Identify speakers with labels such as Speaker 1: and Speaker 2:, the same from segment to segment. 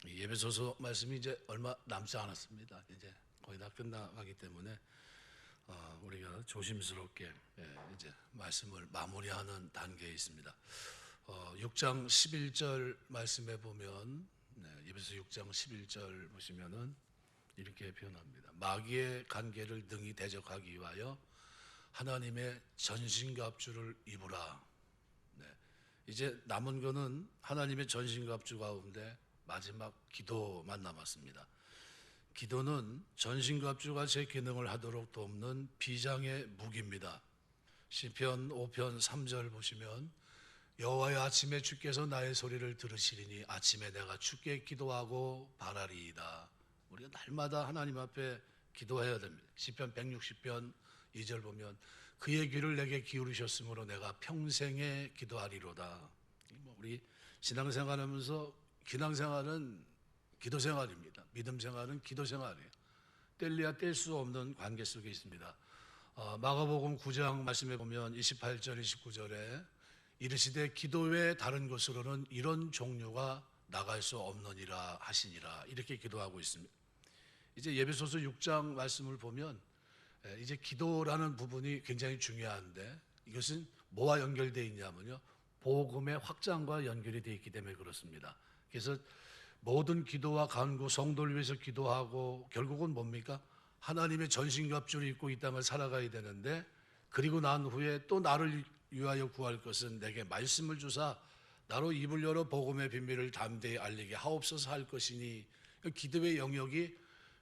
Speaker 1: 예배소서 말씀이 이제 얼마 남지 않았습니다. 이제 거의 다 끝나가기 때문에 우리가 조심스럽게 이제 말씀을 마무리하는 단계에 있습니다. 6장 11절 말씀에 보면 예배소 6장 11절 보시면은 이렇게 표현합니다. 마귀의 간계를 능히 대적하기 위하여 하나님의 전신갑주를 입으라. 이제 남은 거는 하나님의 전신갑주 가운데 마지막 기도만 남았습니다. 기도는 전신갑주가 제 기능을 하도록 돕는 비장의 무기입니다. 시편 5편 3절 보시면 여호와의 아침에 주께서 나의 소리를 들으시리니 아침에 내가 주께 기도하고 바라리이다. 우리가 날마다 하나님 앞에 기도해야 됩니다. 시편 160편 2절 보면 그의 귀를 내게 기울이셨으므로 내가 평생에 기도하리로다. 우리 신앙생활하면서 신앙생활은 기도생활입니다. 믿음생활은 기도생활이에요. 뗄래야 뗄 수 없는 관계 속에 있습니다. 마가복음 9장 말씀에 보면 28절 29절에 이르시되 기도 외에 다른 곳으로는 이런 종류가 나갈 수 없느니라 하시니라, 이렇게 기도하고 있습니다. 이제 예배소서 6장 말씀을 보면 이제 기도라는 부분이 굉장히 중요한데 이것은 뭐와 연결되어 있냐면요, 복음의 확장과 연결이 되어 있기 때문에 그렇습니다. 그래서 모든 기도와 간구, 성도를 위해서 기도하고 결국은 뭡니까? 하나님의 전신갑주를 입고 이 땅을 살아가야 되는데, 그리고 난 후에 또 나를 위하여 구할 것은 내게 말씀을 주사 나로 입을 열어 복음의 비밀을 담대히 알리게 하옵소서 할 것이니, 기도의 영역이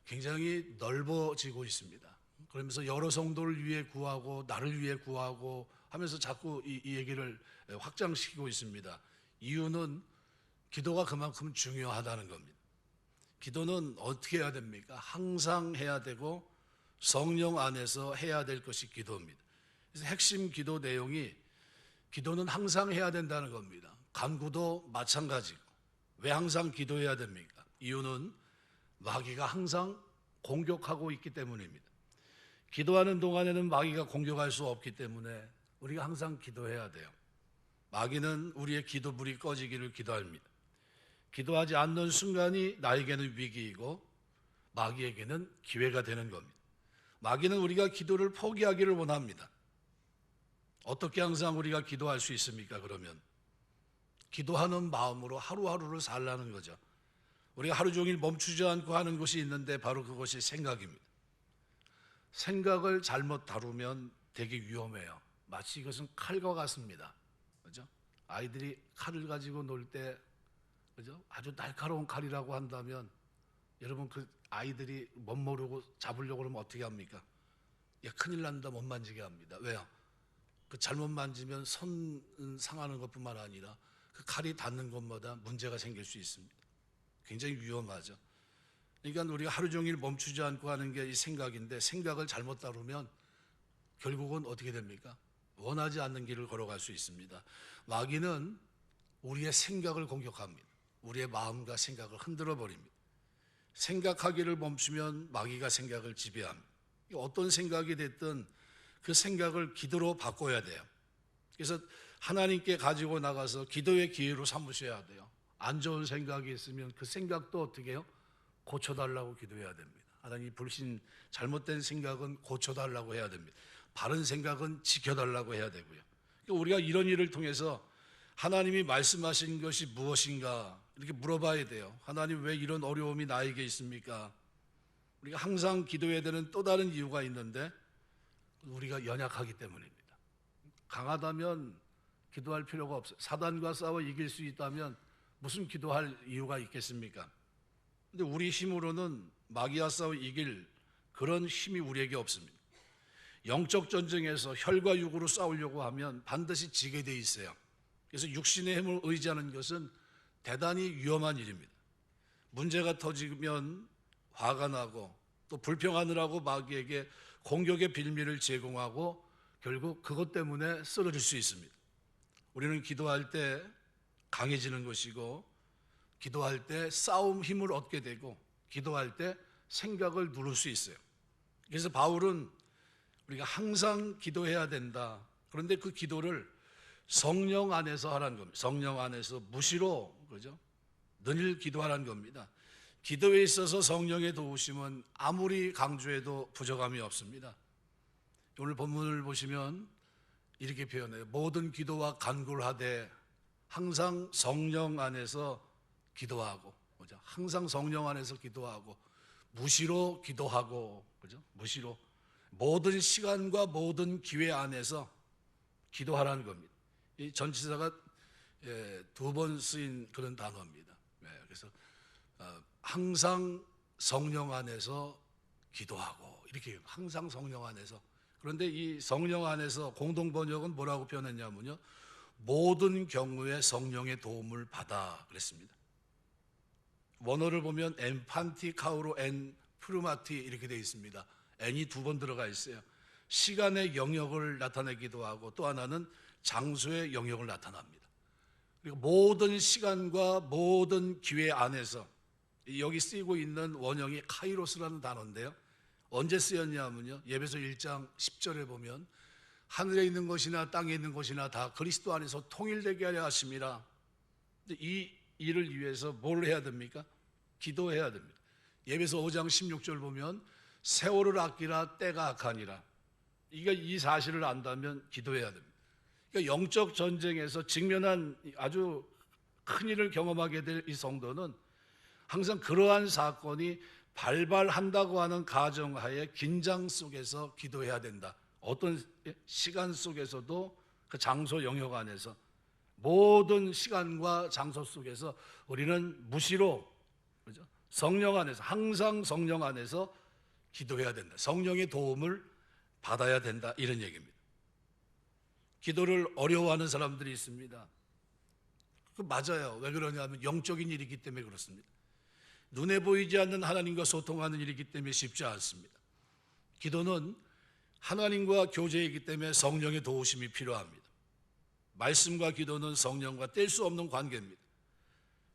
Speaker 1: 굉장히 넓어지고 있습니다. 그러면서 여러 성도를 위해 구하고 나를 위해 구하고 하면서 자꾸 이 얘기를 확장시키고 있습니다. 이유는 기도가 그만큼 중요하다는 겁니다. 기도는 어떻게 해야 됩니까? 항상 해야 되고 성령 안에서 해야 될 것이 기도입니다. 그래서 핵심 기도 내용이 기도는 항상 해야 된다는 겁니다. 간구도 마찬가지고. 왜 항상 기도해야 됩니까? 이유는 마귀가 항상 공격하고 있기 때문입니다. 기도하는 동안에는 마귀가 공격할 수 없기 때문에 우리가 항상 기도해야 돼요. 마귀는 우리의 기도불이 꺼지기를 기도합니다. 기도하지 않는 순간이 나에게는 위기이고 마귀에게는 기회가 되는 겁니다. 마귀는 우리가 기도를 포기하기를 원합니다. 어떻게 항상 우리가 기도할 수 있습니까? 그러면 기도하는 마음으로 하루하루를 살라는 거죠. 우리가 하루 종일 멈추지 않고 하는 것이 있는데 바로 그것이 생각입니다. 생각을 잘못 다루면 되게 위험해요. 마치 이것은 칼과 같습니다. 그죠? 아이들이 칼을 가지고 놀 때, 그죠? 아주 날카로운 칼이라고 한다면 여러분 그 아이들이 멋모르고 잡으려고 그러면 어떻게 합니까? 야, 큰일 난다, 못 만지게 합니다. 왜요? 그 잘못 만지면 손 상하는 것뿐만 아니라 그 칼이 닿는 것마다 문제가 생길 수 있습니다. 굉장히 위험하죠. 그러니까 우리가 하루 종일 멈추지 않고 하는 게 이 생각인데, 생각을 잘못 다루면 결국은 어떻게 됩니까? 원하지 않는 길을 걸어갈 수 있습니다. 마귀는 우리의 생각을 공격합니다. 우리의 마음과 생각을 흔들어 버립니다. 생각하기를 멈추면 마귀가 생각을 지배합니다. 어떤 생각이 됐든 그 생각을 기도로 바꿔야 돼요. 그래서 하나님께 가지고 나가서 기도의 기회로 삼으셔야 돼요. 안 좋은 생각이 있으면 그 생각도 어떻게 해요? 고쳐달라고 기도해야 됩니다. 하나님, 불신 잘못된 생각은 고쳐달라고 해야 됩니다. 바른 생각은 지켜달라고 해야 되고요. 그러니까 우리가 이런 일을 통해서 하나님이 말씀하신 것이 무엇인가 이렇게 물어봐야 돼요. 하나님, 왜 이런 어려움이 나에게 있습니까? 우리가 항상 기도해야 되는 또 다른 이유가 있는데 우리가 연약하기 때문입니다. 강하다면 기도할 필요가 없어요. 사단과 싸워 이길 수 있다면 무슨 기도할 이유가 있겠습니까? 근데 우리 힘으로는 마귀와 싸워 이길 그런 힘이 우리에게 없습니다. 영적 전쟁에서 혈과 육으로 싸우려고 하면 반드시 지게 돼 있어요. 그래서 육신의 힘을 의지하는 것은 대단히 위험한 일입니다. 문제가 터지면 화가 나고 또 불평하느라고 마귀에게 공격의 빌미를 제공하고 결국 그것 때문에 쓰러질 수 있습니다. 우리는 기도할 때 강해지는 것이고, 기도할 때 싸움 힘을 얻게 되고, 기도할 때 생각을 누를 수 있어요. 그래서 바울은 우리가 항상 기도해야 된다. 그런데 그 기도를 성령 안에서 하라는 겁니다. 성령 안에서 무시로, 그죠? 늘 기도하라는 겁니다. 기도에 있어서 성령의 도우심은 아무리 강조해도 부족함이 없습니다. 오늘 본문을 보시면 이렇게 표현해요. 모든 기도와 간구를 하되 항상 성령 안에서 기도하고, 그죠? 항상 성령 안에서 기도하고, 무시로 기도하고, 그죠? 무시로 모든 시간과 모든 기회 안에서 기도하라는 겁니다. 이 전치사가 2번 쓰인 그런 단어입니다. 그래서 항상 성령 안에서 기도하고, 이렇게 항상 성령 안에서. 그런데 이 성령 안에서 공동 번역은 뭐라고 표현했냐면요, 모든 경우에 성령의 도움을 받아 그랬습니다. 원어를 보면 엔판티카우로 엔 프루마티 이렇게 되어 있습니다. n이 2번 들어가 있어요. 시간의 영역을 나타내기도 하고, 또 하나는 장소의 영역을 나타납니다. 그리고 모든 시간과 모든 기회 안에서, 여기 쓰이고 있는 원형이 카이로스라는 단어인데요, 언제 쓰였냐면요, 에베소 1장 10절에 보면 하늘에 있는 것이나 땅에 있는 것이나 다 그리스도 안에서 통일되게 하려 하심이라. 이 일을 위해서 뭘 해야 됩니까? 기도해야 됩니다. 에베소 5장 16절 보면 세월을 아끼라 때가 악하니라. 이 사실을 안다면 기도해야 됩니다. 그러니까 영적 전쟁에서 직면한 아주 큰 일을 경험하게 될 이 성도는 항상 그러한 사건이 발발한다고 하는 가정하에 긴장 속에서 기도해야 된다. 어떤 시간 속에서도 그 장소 영역 안에서, 모든 시간과 장소 속에서 우리는 무시로, 그죠? 성령 안에서, 항상 성령 안에서 기도해야 된다. 성령의 도움을 받아야 된다, 이런 얘기입니다. 기도를 어려워하는 사람들이 있습니다. 그 맞아요. 왜 그러냐면 영적인 일이기 때문에 그렇습니다. 눈에 보이지 않는 하나님과 소통하는 일이기 때문에 쉽지 않습니다. 기도는 하나님과 교제이기 때문에 성령의 도우심이 필요합니다. 말씀과 기도는 성령과 뗄 수 없는 관계입니다.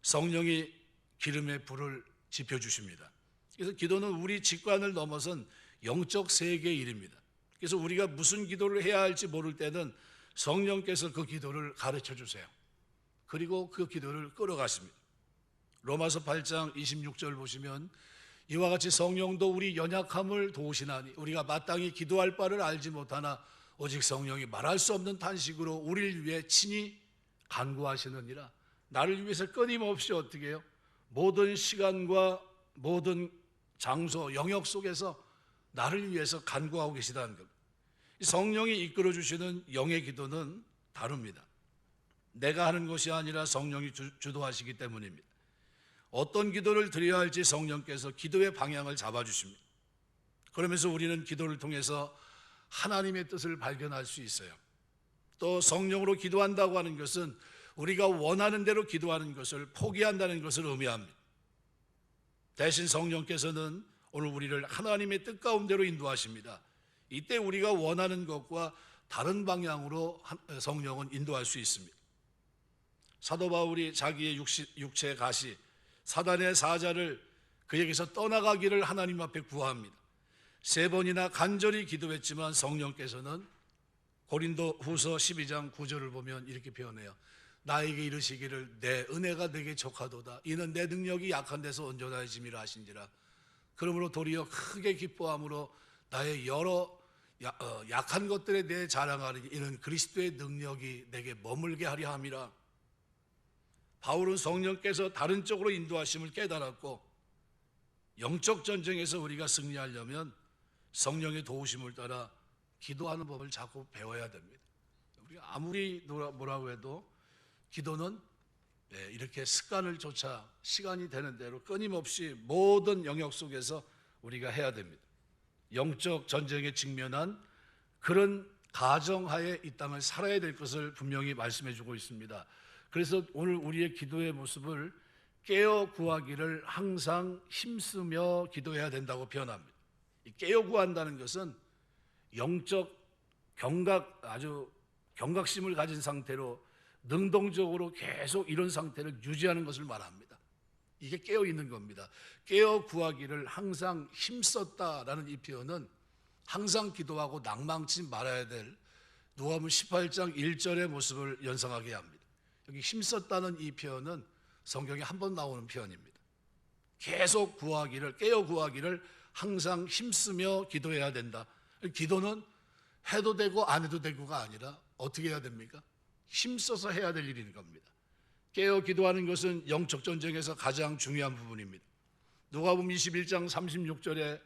Speaker 1: 성령이 기름의 불을 지펴주십니다. 그래서 기도는 우리 직관을 넘어선 영적 세계의 일입니다. 그래서 우리가 무슨 기도를 해야 할지 모를 때는 성령께서 그 기도를 가르쳐 주세요. 그리고 그 기도를 끌어가십니다. 로마서 8장 26절 보시면 이와 같이 성령도 우리 연약함을 도우시나니 우리가 마땅히 기도할 바를 알지 못하나 오직 성령이 말할 수 없는 탄식으로 우리를 위해 친히 간구하시느니라. 나를 위해서 끊임없이 어떻게 해요? 모든 시간과 모든 장소, 영역 속에서 나를 위해서 간구하고 계시다는 겁니다. 성령이 이끌어 주시는 영의 기도는 다릅니다. 내가 하는 것이 아니라 성령이 주도하시기 때문입니다. 어떤 기도를 드려야 할지 성령께서 기도의 방향을 잡아주십니다. 그러면서 우리는 기도를 통해서 하나님의 뜻을 발견할 수 있어요. 또 성령으로 기도한다고 하는 것은 우리가 원하는 대로 기도하는 것을 포기한다는 것을 의미합니다. 대신 성령께서는 오늘 우리를 하나님의 뜻 가운데로 인도하십니다. 이때 우리가 원하는 것과 다른 방향으로 성령은 인도할 수 있습니다. 사도 바울이 자기의 육체의 가시, 사단의 사자를 그에게서 떠나가기를 하나님 앞에 구합니다. 3번이나 간절히 기도했지만 성령께서는 고린도 후서 12장 9절을 보면 이렇게 표현해요. 나에게 이르시기를 내 은혜가 내게 족하도다. 이는 내 능력이 약한 데서 온전하심이라 하신지라. 그러므로 도리어 크게 기뻐함으로 나의 여러 약한 것들에 대해 자랑하리니 이는 그리스도의 능력이 내게 머물게 하려 함이라. 바울은 성령께서 다른 쪽으로 인도하심을 깨달았고 영적 전쟁에서 우리가 승리하려면 성령의 도우심을 따라 기도하는 법을 자꾸 배워야 됩니다. 우리가 아무리 뭐라고 해도 기도는 이렇게 습관을 쫓아 시간이 되는 대로 끊임없이 모든 영역 속에서 우리가 해야 됩니다. 영적 전쟁에 직면한 그런 가정하에 이 땅을 살아야 될 것을 분명히 말씀해 주고 있습니다. 그래서 오늘 우리의 기도의 모습을 깨어 구하기를 항상 힘쓰며 기도해야 된다고 표현합니다. 이 깨어 구한다는 것은 영적 아주 경각심을 가진 상태로 능동적으로 계속 이런 상태를 유지하는 것을 말합니다. 이게 깨어 있는 겁니다. 깨어 구하기를 항상 힘썼다라는 이 표현은 항상 기도하고 낭망치 말아야 될 누가복음 18장 1절의 모습을 연상하게 합니다. 여기 힘썼다는 이 표현은 성경에 한 번 나오는 표현입니다. 계속 구하기를, 깨어 구하기를 항상 힘쓰며 기도해야 된다. 기도는 해도 되고 안 해도 되고가 아니라 어떻게 해야 됩니까? 힘써서 해야 될 일인 겁니다. 깨어 기도하는 것은 영적 전쟁에서 가장 중요한 부분입니다. 누가복음 21장 36절에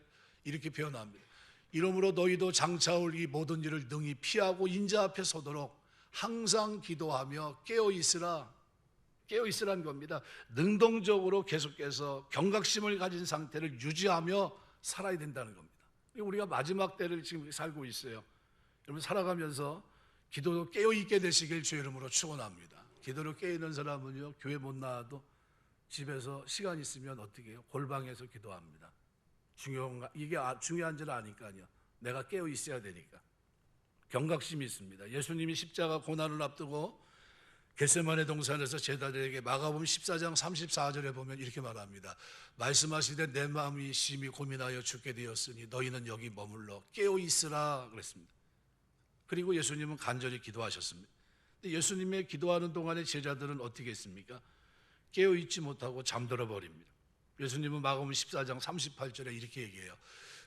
Speaker 1: 이렇게 표현합니다. 이러므로 너희도 장차올 이 모든 일을 능히 피하고 인자 앞에 서도록 항상 기도하며 깨어 있으라. 깨어 있으라는 겁니다. 능동적으로 계속해서 경각심을 가진 상태를 유지하며 살아야 된다는 겁니다. 우리가 마지막 때를 지금 살고 있어요. 여러분 살아가면서 기도로 깨어 있게 되시길 주의 이름으로 축원합니다. 기도로 깨어 있는 사람은요, 교회 못 나와도 집에서 시간 있으면 어떻게 해요? 골방에서 기도합니다. 이게 중요한 줄 아니까요. 내가 깨어 있어야 되니까. 경각심이 있습니다. 예수님이 십자가 고난을 앞두고 겟세마네 동산에서 제자들에게 마가복음 14장 34절에 보면 이렇게 말합니다. 말씀하시되 내 마음이 심히 고민하여 죽게 되었으니 너희는 여기 머물러 깨어 있으라 그랬습니다. 그리고 예수님은 간절히 기도하셨습니다. 근데 예수님의 기도하는 동안에 제자들은 어떻게 했습니까? 깨어 있지 못하고 잠들어 버립니다. 예수님은 마가복음 14장 38절에 이렇게 얘기해요.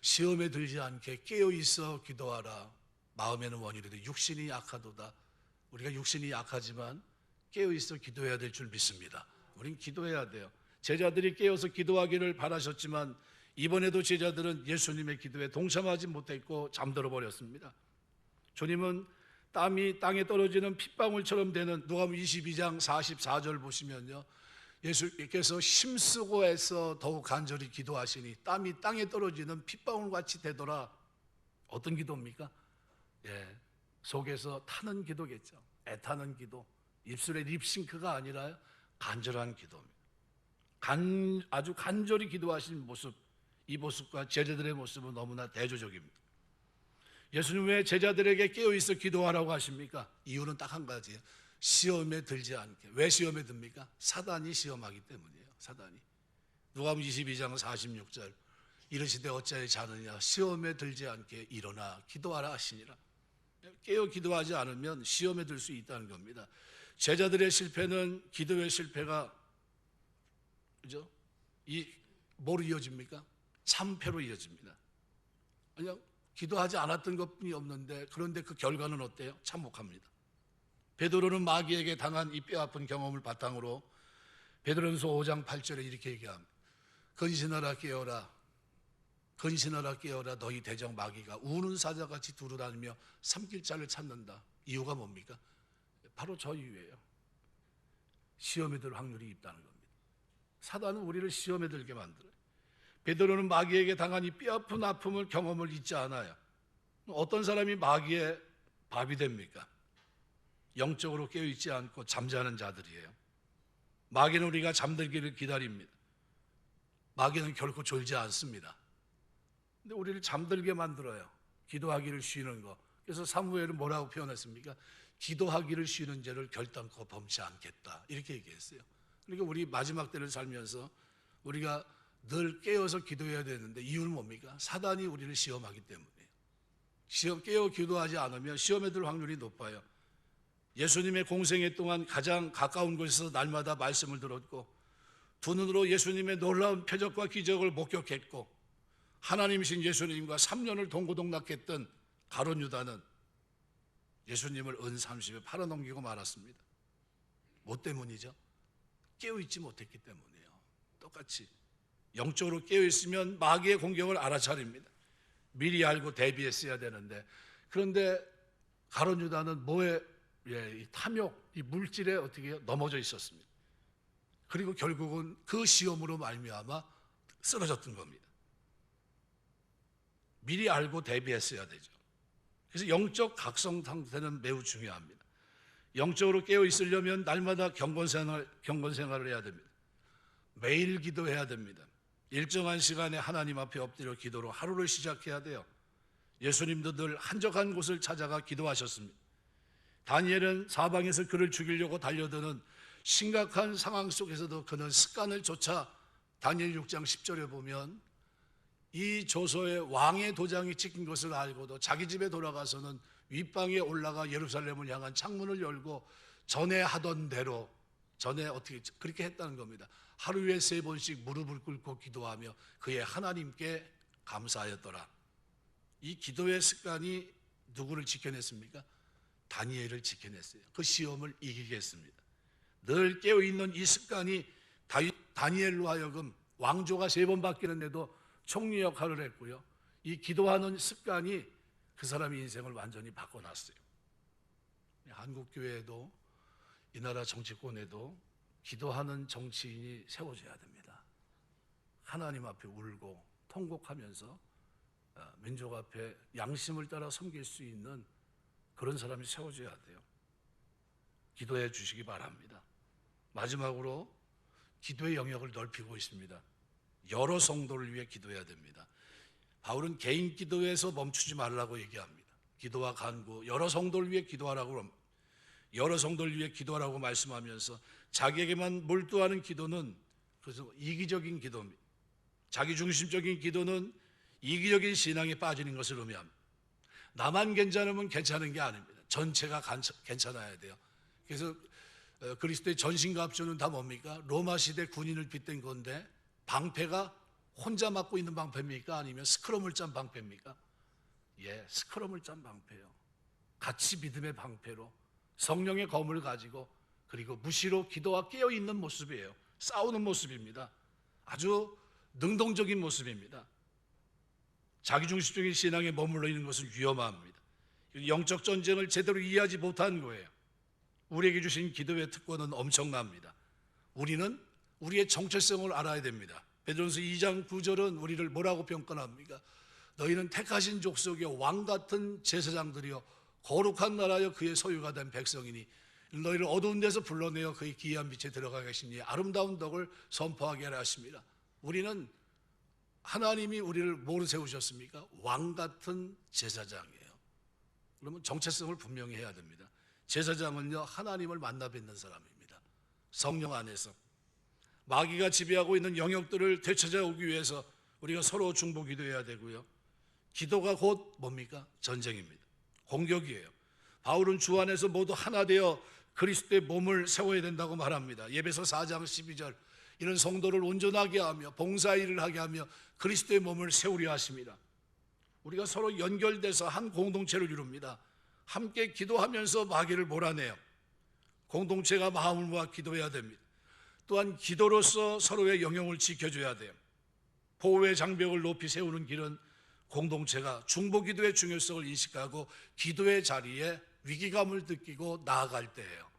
Speaker 1: 시험에 들지 않게 깨어 있어 기도하라. 마음에는 원이라도 육신이 약하도다. 우리가 육신이 약하지만 깨어 있어 기도해야 될 줄 믿습니다. 우린 기도해야 돼요. 제자들이 깨어서 기도하기를 바라셨지만 이번에도 제자들은 예수님의 기도에 동참하지 못했고 잠들어 버렸습니다. 주님은 땀이 땅에 떨어지는 핏방울처럼 되는 누가복음 22장 44절 보시면요, 예수께서 힘쓰고 해서 더욱 간절히 기도하시니 땀이 땅에 떨어지는 핏방울같이 되더라. 어떤 기도입니까? 속에서 타는 기도겠죠. 애타는 기도, 입술에 립싱크가 아니라 간절한 기도입니다. 아주 간절히 기도하신 모습, 이 모습과 제자들의 모습은 너무나 대조적입니다. 예수님 왜 제자들에게 깨어있어 기도하라고 하십니까? 이유는 딱 한 가지예요. 시험에 들지 않게. 왜 시험에 듭니까? 사단이 시험하기 때문이에요. 사단이. 누가복음 22장 46절 이르시되 어찌하여 자느냐 시험에 들지 않게 일어나 기도하라 하시니라. 깨어 기도하지 않으면 시험에 들 수 있다는 겁니다. 제자들의 실패는 기도의 실패가 그죠? 뭐로 이어집니까? 참패로 이어집니다. 그냥 기도하지 않았던 것뿐이 없는데 그런데 그 결과는 어때요? 참혹합니다. 베드로는 마귀에게 당한 이 뼈아픈 경험을 바탕으로 베드로전서 5장 8절에 이렇게 얘기합니다. 근신하라 깨어라. 근신하라 깨어라. 너희 대적 마귀가 우는 사자같이 두루다니며 삼킬 자를 찾는다. 이유가 뭡니까? 바로 저 이유예요. 시험에 들 확률이 있다는 겁니다. 사단은 우리를 시험에 들게 만들어요. 베드로는 마귀에게 당한 이 뼈아픈 아픔을 경험을 잊지 않아요. 어떤 사람이 마귀의 밥이 됩니까? 영적으로 깨어있지 않고 잠자는 자들이에요. 마귀는 우리가 잠들기를 기다립니다. 마귀는 결코 졸지 않습니다. 근데 우리를 잠들게 만들어요. 기도하기를 쉬는 거. 그래서 사무엘은 뭐라고 표현했습니까? 기도하기를 쉬는 죄를 결단코 범치 않겠다. 이렇게 얘기했어요. 그러니까 우리 마지막 때를 살면서 우리가 늘 깨어서 기도해야 되는데 이유는 뭡니까? 사단이 우리를 시험하기 때문이에요. 깨어 기도하지 않으면 시험에 들 확률이 높아요. 예수님의 공생애 동안 가장 가까운 곳에서 날마다 말씀을 들었고 두 눈으로 예수님의 놀라운 표적과 기적을 목격했고 하나님이신 예수님과 3년을 동고동락했던 가룟 유다는 예수님을 은 30에 팔아넘기고 말았습니다. 뭐 때문이죠? 깨어있지 못했기 때문이에요. 똑같이 영적으로 깨어있으면 마귀의 공격을 알아차립니다. 미리 알고 대비했어야 되는데 그런데 가룟 유다는 뭐에 이 탐욕, 이 물질에 어떻게 넘어져 있었습니다. 그리고 결국은 그 시험으로 말미암아 쓰러졌던 겁니다. 미리 알고 대비했어야 되죠. 그래서 영적 각성 상태는 매우 중요합니다. 영적으로 깨어 있으려면 날마다 경건생활을 해야 됩니다. 매일 기도해야 됩니다. 일정한 시간에 하나님 앞에 엎드려 기도로 하루를 시작해야 돼요. 예수님도 늘 한적한 곳을 찾아가 기도하셨습니다. 다니엘은 사방에서 그를 죽이려고 달려드는 심각한 상황 속에서도 그는 습관을 쫓아 다니엘 6장 10절에 보면 이 조서에 왕의 도장이 찍힌 것을 알고도 자기 집에 돌아가서는 윗방에 올라가 예루살렘을 향한 창문을 열고 전에 하던 대로 전에 어떻게 그렇게 했다는 겁니다. 하루에 3번씩 무릎을 꿇고 기도하며 그의 하나님께 감사하였더라. 이 기도의 습관이 누구를 지켜냈습니까? 다니엘을 지켜냈어요. 그 시험을 이기게 했습니다. 늘 깨어있는 이 습관이 다니엘로 하여금 왕조가 3번 바뀌는데도 총리 역할을 했고요. 이 기도하는 습관이 그 사람의 인생을 완전히 바꿔놨어요. 한국교회에도 이 나라 정치권에도 기도하는 정치인이 세워져야 됩니다. 하나님 앞에 울고 통곡하면서 민족 앞에 양심을 따라 섬길 수 있는 그런 사람이 세워져야 돼요. 기도해 주시기 바랍니다. 마지막으로 기도의 영역을 넓히고 있습니다. 여러 성도를 위해 기도해야 됩니다. 바울은 개인 기도에서 멈추지 말라고 얘기합니다. 기도와 간구, 여러 성도를 위해 기도하라고, 여러 성도를 위해 기도하라고 말씀하면서 자기에게만 몰두하는 기도는 그래서 이기적인 기도입니다. 자기중심적인 기도는 이기적인 신앙에 빠지는 것을 의미합니다. 나만 괜찮으면 괜찮은 게 아닙니다. 전체가 괜찮아야 돼요. 그래서 그리스도의 전신과 합주는 다 뭡니까? 로마 시대 군인을 빗댄 건데 방패가 혼자 맡고 있는 방패입니까? 아니면 스크럼을 짠 방패입니까? 예, 스크럼을 짠 방패요. 같이 믿음의 방패로 성령의 검을 가지고 그리고 무시로 기도와 깨어있는 모습이에요. 싸우는 모습입니다. 아주 능동적인 모습입니다. 자기중심적인 신앙에 머물러 있는 것은 위험합니다. 영적 전쟁을 제대로 이해하지 못한 거예요. 우리에게 주신 기도의 특권은 엄청납니다. 우리는 우리의 정체성을 알아야 됩니다. 베드로전서 2장 9절은 우리를 뭐라고 평가합니까? 너희는 택하신 족속의 왕같은 제사장들이여 거룩한 나라여 그의 소유가 된 백성이니 너희를 어두운 데서 불러내어 그의 기이한 빛에 들어가 계시니 아름다운 덕을 선포하게 하라 하십니다. 우리는 하나님이 우리를 뭐로 세우셨습니까? 왕같은 제사장이에요. 그러면 정체성을 분명히 해야 됩니다. 제사장은요, 하나님을 만나 뵙는 사람입니다. 성령 안에서 마귀가 지배하고 있는 영역들을 되찾아오기 위해서 우리가 서로 중보 기도해야 되고요. 기도가 곧 뭡니까? 전쟁입니다. 공격이에요. 바울은 주 안에서 모두 하나 되어 그리스도의 몸을 세워야 된다고 말합니다. 예배서 4장 12절 이런 성도를 온전하게 하며 봉사일을 하게 하며 그리스도의 몸을 세우려 하십니다. 우리가 서로 연결돼서 한 공동체를 이룹니다. 함께 기도하면서 마귀를 몰아내요. 공동체가 마음을 모아 기도해야 됩니다. 또한 기도로서 서로의 영역을 지켜줘야 돼요. 보호의 장벽을 높이 세우는 길은 공동체가 중보기도의 중요성을 인식하고 기도의 자리에 위기감을 느끼고 나아갈 때예요.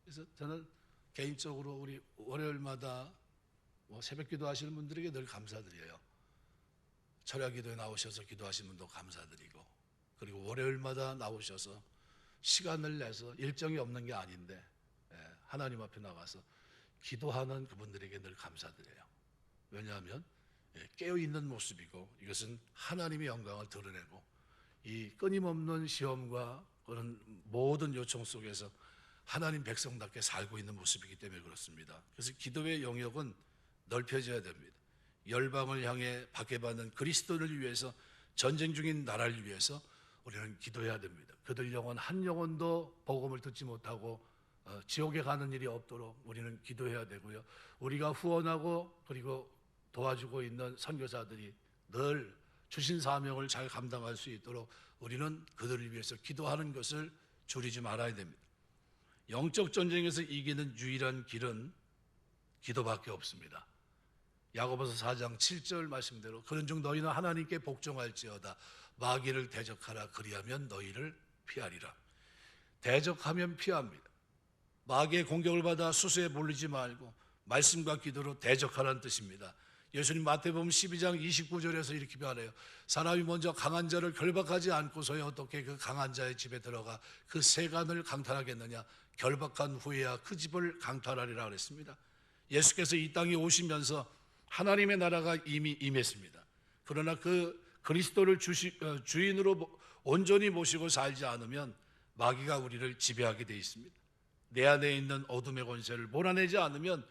Speaker 1: 그래서 저는 개인적으로 우리 월요일마다 새벽 기도하시는 분들에게 늘 감사드려요. 철야기도에 나오셔서 기도하시는 분도 감사드리고, 그리고 월요일마다 나오셔서 시간을 내서 일정이 없는 게 아닌데 하나님 앞에 나가서 기도하는 그분들에게 늘 감사드려요. 왜냐하면 깨어있는 모습이고 이것은 하나님의 영광을 드러내고 이 끊임없는 시험과 그런 모든 요청 속에서 하나님 백성답게 살고 있는 모습이기 때문에 그렇습니다. 그래서 기도의 영역은 넓혀져야 됩니다. 열방을 향해 박해받는 그리스도를 위해서 전쟁 중인 나라를 위해서 우리는 기도해야 됩니다. 그들 영혼 한 영혼도 복음을 듣지 못하고 지옥에 가는 일이 없도록 우리는 기도해야 되고요. 우리가 후원하고 그리고 도와주고 있는 선교사들이 늘 주신 사명을 잘 감당할 수 있도록 우리는 그들을 위해서 기도하는 것을 줄이지 말아야 됩니다. 영적 전쟁에서 이기는 유일한 길은 기도밖에 없습니다. 야고보서 4장 7절 말씀대로 그런즉 너희는 하나님께 복종할지어다 마귀를 대적하라 그리하면 너희를 피하리라. 대적하면 피합니다. 마귀의 공격을 받아 수수에 몰리지 말고 말씀과 기도로 대적하라는 뜻입니다. 예수님 마태복음 12장 29절에서 이렇게 말해요. 사람이 먼저 강한 자를 결박하지 않고서야 어떻게 그 강한 자의 집에 들어가 그 세간을 강탈하겠느냐. 결박한 후에야 그 집을 강탈하리라 그랬습니다. 예수께서 이 땅에 오시면서 하나님의 나라가 이미 임했습니다. 그러나 그 그리스도를 주인으로 온전히 모시고 살지 않으면 마귀가 우리를 지배하게 되어 있습니다. 내 안에 있는 어둠의 권세를 몰아내지 않으면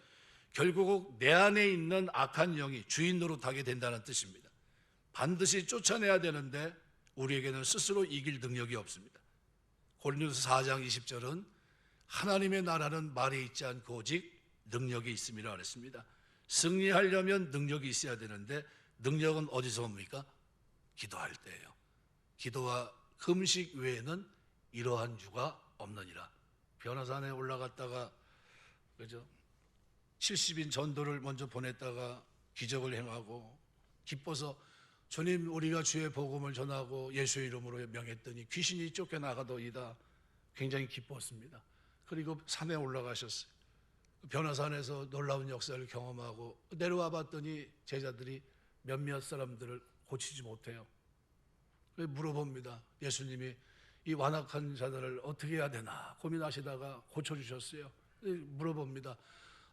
Speaker 1: 결국 내 안에 있는 악한 영이 주인 노릇하게 된다는 뜻입니다. 반드시 쫓아내야 되는데 우리에게는 스스로 이길 능력이 없습니다. 고린도서 4장 20절은 하나님의 나라는 말에 있지 않고 오직 능력이 있음이라 그랬습니다. 승리하려면 능력이 있어야 되는데 능력은 어디서 옵니까? 기도할 때예요. 기도와 금식 외에는 이러한 주가 없느니라. 변화산에 올라갔다가 그죠? 70인 전도를 먼저 보냈다가 기적을 행하고 기뻐서 주님 우리가 주의 복음을 전하고 예수의 이름으로 명했더니 귀신이 쫓겨나가더이다. 굉장히 기뻤습니다. 그리고 산에 올라가셨어요. 변화산에서 놀라운 역사를 경험하고 내려와 봤더니 제자들이 몇몇 사람들을 고치지 못해요. 물어봅니다. 예수님이 이 완악한 자들을 어떻게 해야 되나 고민하시다가 고쳐주셨어요. 물어봅니다.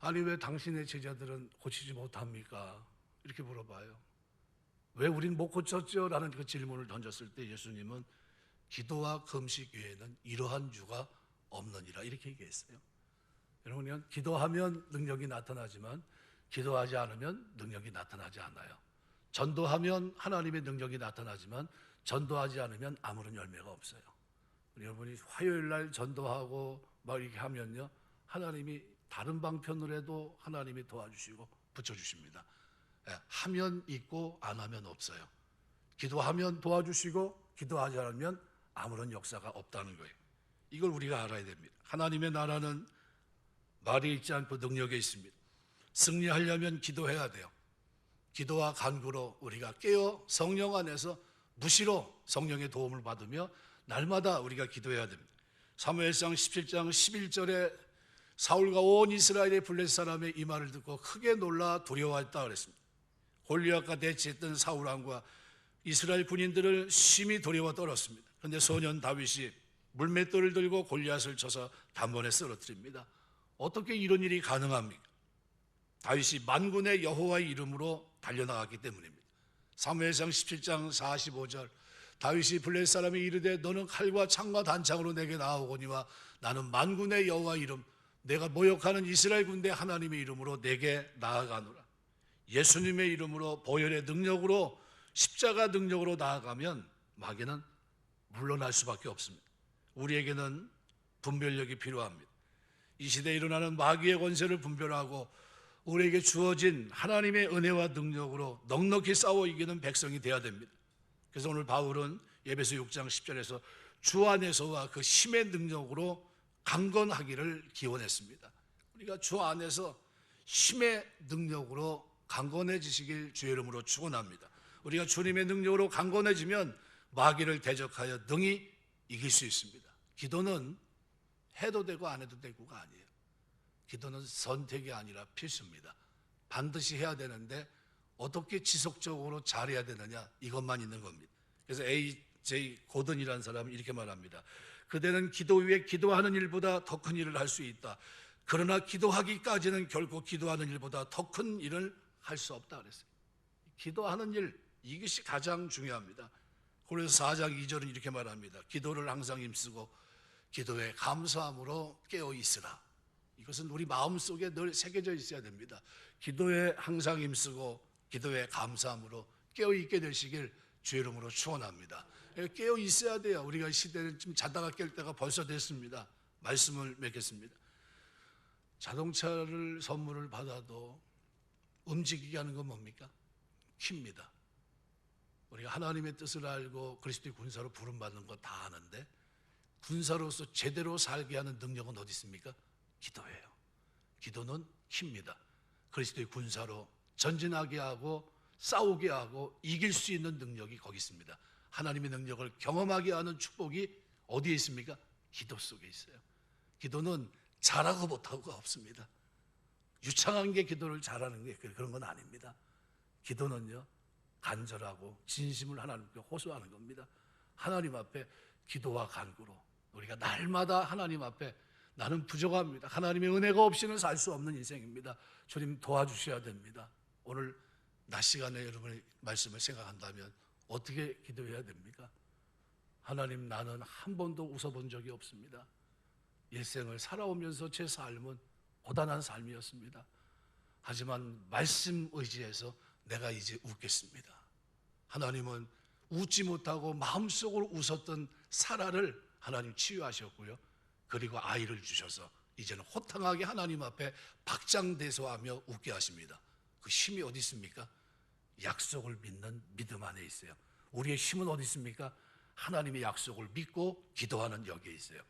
Speaker 1: 아니 왜 당신의 제자들은 고치지 못합니까? 이렇게 물어봐요. 왜 우린 못 고쳤죠? 라는 그 질문을 던졌을 때 예수님은 기도와 금식 외에는 이러한 주가 없느니라 이렇게 얘기했어요. 여러분, 기도하면 능력이 나타나지만 기도하지 않으면 능력이 나타나지 않아요. 전도하면 하나님의 능력이 나타나지만 전도하지 않으면 아무런 열매가 없어요. 여러분이 화요일 날 전도하고 막 이렇게 하면요, 하나님이 다른 방편으로 해도 하나님이 도와주시고 붙여주십니다. 하면 있고 안 하면 없어요. 기도하면 도와주시고 기도하지 않으면 아무런 역사가 없다는 거예요. 이걸 우리가 알아야 됩니다. 하나님의 나라는 말이 있지 않고 능력에 있습니다. 승리하려면 기도해야 돼요. 기도와 간구로 우리가 깨어 성령 안에서 무시로 성령의 도움을 받으며 날마다 우리가 기도해야 됩니다. 사무엘상 17장 11절에 사울과 온 이스라엘의 블레셋 사람의 이 말을 듣고 크게 놀라 두려워했다 그랬습니다. 골리앗과 대치했던 사울 왕과 이스라엘 군인들을 심히 두려워 떨었습니다. 그런데 소년 다윗이 물맷돌을 들고 골리앗을 쳐서 단번에 쓰러뜨립니다. 어떻게 이런 일이 가능합니까? 다윗이 만군의 여호와의 이름으로 달려나갔기 때문입니다. 사무엘상 17장 45절 다윗이 블레셋 사람이 이르되 너는 칼과 창과 단창으로 내게 나아오거니와 나는 만군의 여호와의 이름 내가 모욕하는 이스라엘 군대 하나님의 이름으로 내게 나아가노라. 예수님의 이름으로 보혈의 능력으로 십자가 능력으로 나아가면 마귀는 물러날 수밖에 없습니다. 우리에게는 분별력이 필요합니다. 이 시대에 일어나는 마귀의 권세를 분별하고 우리에게 주어진 하나님의 은혜와 능력으로 넉넉히 싸워 이기는 백성이 되어야 됩니다. 그래서 오늘 바울은 에베소 6장 10절에서 주 안에서와 그 힘의 능력으로 강건하기를 기원했습니다. 우리가 주 안에서 힘의 능력으로 강건해지시길 주의 이름으로 축원합니다. 우리가 주님의 능력으로 강건해지면 마귀를 대적하여 능히 이길 수 있습니다. 기도는 해도 되고 안 해도 되고가 아니에요. 기도는 선택이 아니라 필수입니다. 반드시 해야 되는데 어떻게 지속적으로 잘해야 되느냐 이것만 있는 겁니다. 그래서 A.J. 고든이라는 사람은 이렇게 말합니다. 그대는 기도 위에 기도하는 일보다 더 큰 일을 할 수 있다. 그러나 기도하기까지는 결코 기도하는 일보다 더 큰 일을 할 수 없다 그랬어요. 기도하는 일 이것이 가장 중요합니다. 그래서 4장 2절은 이렇게 말합니다. 기도를 항상 힘쓰고 기도에 감사함으로 깨어 있으라. 이것은 우리 마음속에 늘 새겨져 있어야 됩니다. 기도에 항상 힘쓰고 기도에 감사함으로 깨어 있게 되시길 주의 이름으로 축원합니다. 깨어 있어야 돼요. 우리가 이 시대는 좀 자다가 깰 때가 벌써 됐습니다. 말씀을 맺겠습니다. 자동차를 선물을 받아도 움직이게 하는 건 뭡니까? 키입니다. 우리가 하나님의 뜻을 알고 그리스도의 군사로 부름받는 거 다 아는데 군사로서 제대로 살게 하는 능력은 어디 있습니까? 기도예요. 기도는 키입니다. 그리스도의 군사로 전진하게 하고 싸우게 하고 이길 수 있는 능력이 거기 있습니다. 하나님의 능력을 경험하게 하는 축복이 어디에 있습니까? 기도 속에 있어요. 기도는 잘하고 못하고가 없습니다. 유창한 게 기도를 잘하는 게 그런 건 아닙니다. 기도는요 간절하고 진심을 하나님께 호소하는 겁니다. 하나님 앞에 기도와 간구로 우리가 날마다 하나님 앞에 나는 부족합니다. 하나님의 은혜가 없이는 살 수 없는 인생입니다. 주님 도와주셔야 됩니다. 오늘 낮 시간에 여러분의 말씀을 생각한다면 어떻게 기도해야 됩니까? 하나님 나는 한 번도 웃어본 적이 없습니다. 일생을 살아오면서 제 삶은 고단한 삶이었습니다. 하지만 말씀 의지해서 내가 이제 웃겠습니다. 하나님은 웃지 못하고 마음속으로 웃었던 사라를 하나님 치유하셨고요. 그리고 아이를 주셔서 이제는 호탕하게 하나님 앞에 박장대소하며 웃게 하십니다. 그 힘이 어디 있습니까? 약속을 믿는 믿음 안에 있어요. 우리의 힘은 어디 있습니까? 하나님의 약속을 믿고 기도하는 여기에 있어요.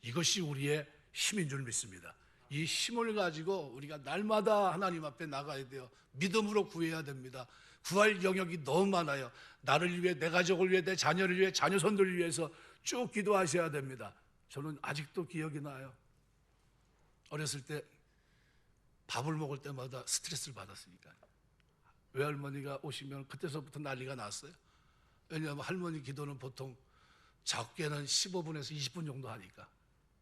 Speaker 1: 이것이 우리의 힘인 줄 믿습니다. 이 힘을 가지고 우리가 날마다 하나님 앞에 나가야 돼요. 믿음으로 구해야 됩니다. 구할 영역이 너무 많아요. 나를 위해, 내 가족을 위해, 내 자녀를 위해, 자녀손들을 위해서 쭉 기도하셔야 됩니다. 저는 아직도 기억이 나요. 어렸을 때 밥을 먹을 때마다 스트레스를 받았으니까. 외할머니가 오시면 그때서부터 난리가 났어요. 왜냐하면 할머니 기도는 보통 적게는 15분에서 20분 정도 하니까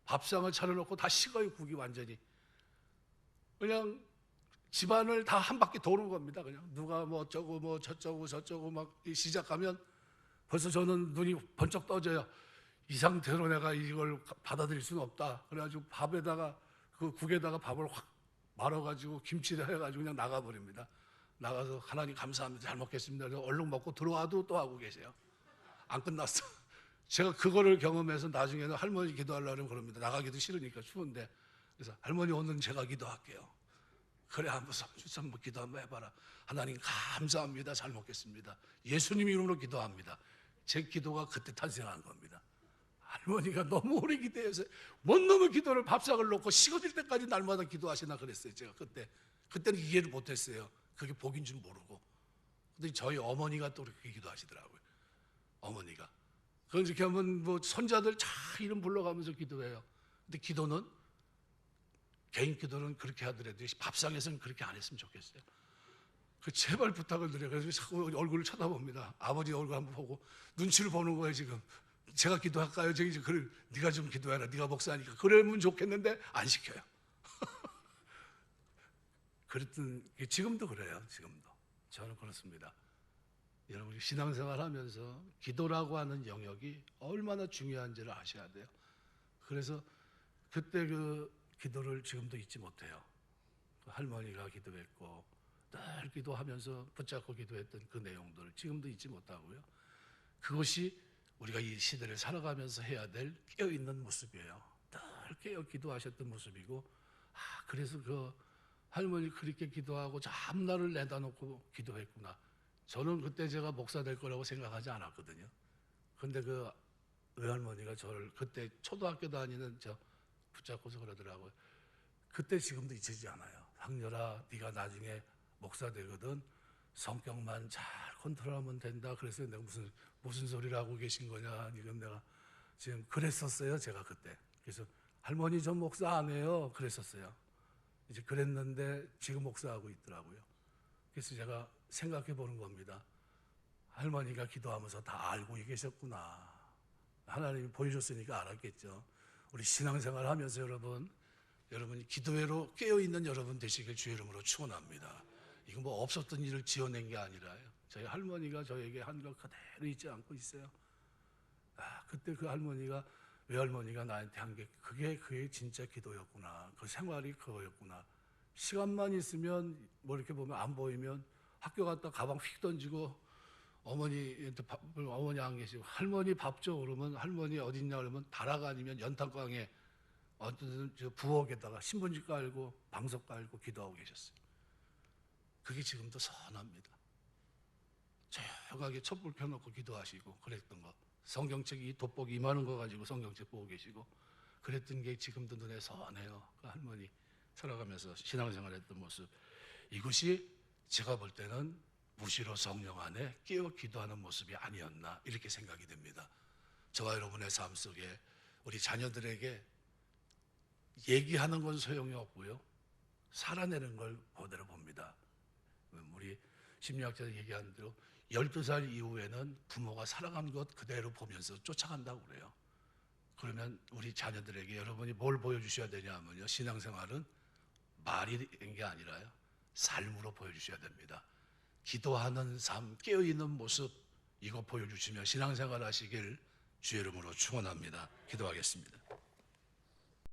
Speaker 1: 밥상을 차려놓고 다 식어요. 국이 완전히. 그냥 집안을 다 한 바퀴 도는 겁니다. 그냥 누가 뭐 어쩌고 뭐 저쩌고 막 시작하면 벌써 저는 눈이 번쩍 떠져요. 이 상태로 내가 이걸 받아들일 수는 없다. 그래가지고 밥에다가 그 국에다가 밥을 확 말아가지고 김치를 해가지고 그냥 나가버립니다. 나가서 하나님 감사합니다. 잘 먹겠습니다. 그래서 얼른 먹고 들어와도 또 하고 계세요. 안 끝났어. 제가 그거를 경험해서 나중에는 할머니 기도하려면 그럽니다. 나가기도 싫으니까 추운데. 그래서 할머니 오늘은 제가 기도할게요. 그래 한번 주서 한번 기도 한번 해봐라. 하나님 감사합니다. 잘 먹겠습니다. 예수님 이름으로 기도합니다. 제 기도가 그때 탄생한 겁니다. 할머니가 너무 오래 기도해서 못 넘은 기도를 밥상을 놓고 식어질 때까지 날마다 기도하시나 그랬어요. 제가 그때는 이해를 못했어요. 그게 복인 줄 모르고. 근데 저희 어머니가 또 그렇게 기도하시더라고요. 어머니가. 그럼 이렇게 하면 뭐 손자들 다 이름 불러가면서 기도해요. 근데 기도는 개인 기도는 그렇게 하더라도 밥상에서는 그렇게 안 했으면 좋겠어요. 그 제발 부탁을 드려요. 그래서 자꾸 얼굴을 쳐다봅니다. 아버지 얼굴 한번 보고 눈치를 보는 거예요 지금. 제가 기도할까요? 저기 그래 네가 좀 기도해라. 네가 목사니까. 그러면 좋겠는데 안 시켜요. 그랬던 지금도 그래요. 지금도 저는 그렇습니다. 여러분이 신앙생활하면서 기도라고 하는 영역이 얼마나 중요한지를 아셔야 돼요. 그래서 그때 그 기도를 지금도 잊지 못해요. 그 할머니가 기도했고 늘 기도하면서 붙잡고 기도했던 그 내용들을 지금도 잊지 못하고요. 그것이 우리가 이 시대를 살아가면서 해야 될 깨어있는 모습이에요. 늘 깨어 기도하셨던 모습이고, 그래서 그 할머니 그렇게 기도하고 잠날을 내다 놓고 기도했구나. 저는 그때 제가 목사 될 거라고 생각하지 않았거든요. 근데 그 외할머니가 저를 그때 초등학교 다니는 저 붙잡고서 그러더라고요. 그때 지금도 잊히지 않아요. 상렬아, 네가 나중에 목사 되거든. 성격만 잘 컨트롤하면 된다. 그래서 내가 무슨 소리를 하고 계신 거냐. 지금 내가 지금 그랬었어요. 제가 그때. 그래서 할머니 전 목사 안 해요. 그랬었어요. 이제 그랬는데 지금 목사하고 있더라고요. 그래서 제가 생각해 보는 겁니다. 할머니가 기도하면서 다 알고 계셨구나. 하나님이 보여줬으니까 알았겠죠. 우리 신앙생활 하면서 여러분이 기도회로 깨어있는 여러분 되시길 주의 이름으로 축원합니다. 이거 뭐 없었던 일을 지어낸 게 아니라요. 저희 할머니가 저에게 한 걸 그대로 잊지 않고 있어요. 그때 그 할머니가 외할머니가 나한테 한 게 그게 진짜 기도였구나. 그 생활이 그거였구나. 시간만 있으면 뭐 이렇게 보면 안 보이면 학교 갔다 가방 휙 던지고 어머니한테 어머니 안 계시고 할머니 밥 줘 그러면 할머니 어딨냐 그러면 다락 아니면 연탄광에 어떤 부엌에다가 신문지 깔고 방석 깔고 기도하고 계셨어요. 그게 지금도 선합니다. 조용하게 촛불 켜놓고 기도하시고 그랬던 거. 성경책이 돋보기 이만한 거 가지고 성경책 보고 계시고 그랬던 게 지금도 눈에 선해요. 그 할머니 살아가면서 신앙생활 했던 모습. 이것이 제가 볼 때는 무시로 성령 안에 깨어 기도하는 모습이 아니었나 이렇게 생각이 됩니다. 저와 여러분의 삶 속에 우리 자녀들에게 얘기하는 건 소용이 없고요. 살아내는 걸 그대로 봅니다. 우리 심리학자들이 얘기하는 대로 12살 이후에는 부모가 살아간 것 그대로 보면서 쫓아간다고 그래요. 그러면 우리 자녀들에게 여러분이 뭘 보여주셔야 되냐면요. 신앙생활은 말이 된 게 아니라요. 삶으로 보여주셔야 됩니다. 기도하는 삶, 깨어있는 모습 이거 보여주시면 신앙생활 하시길 주의 이름으로 축원합니다. 기도하겠습니다.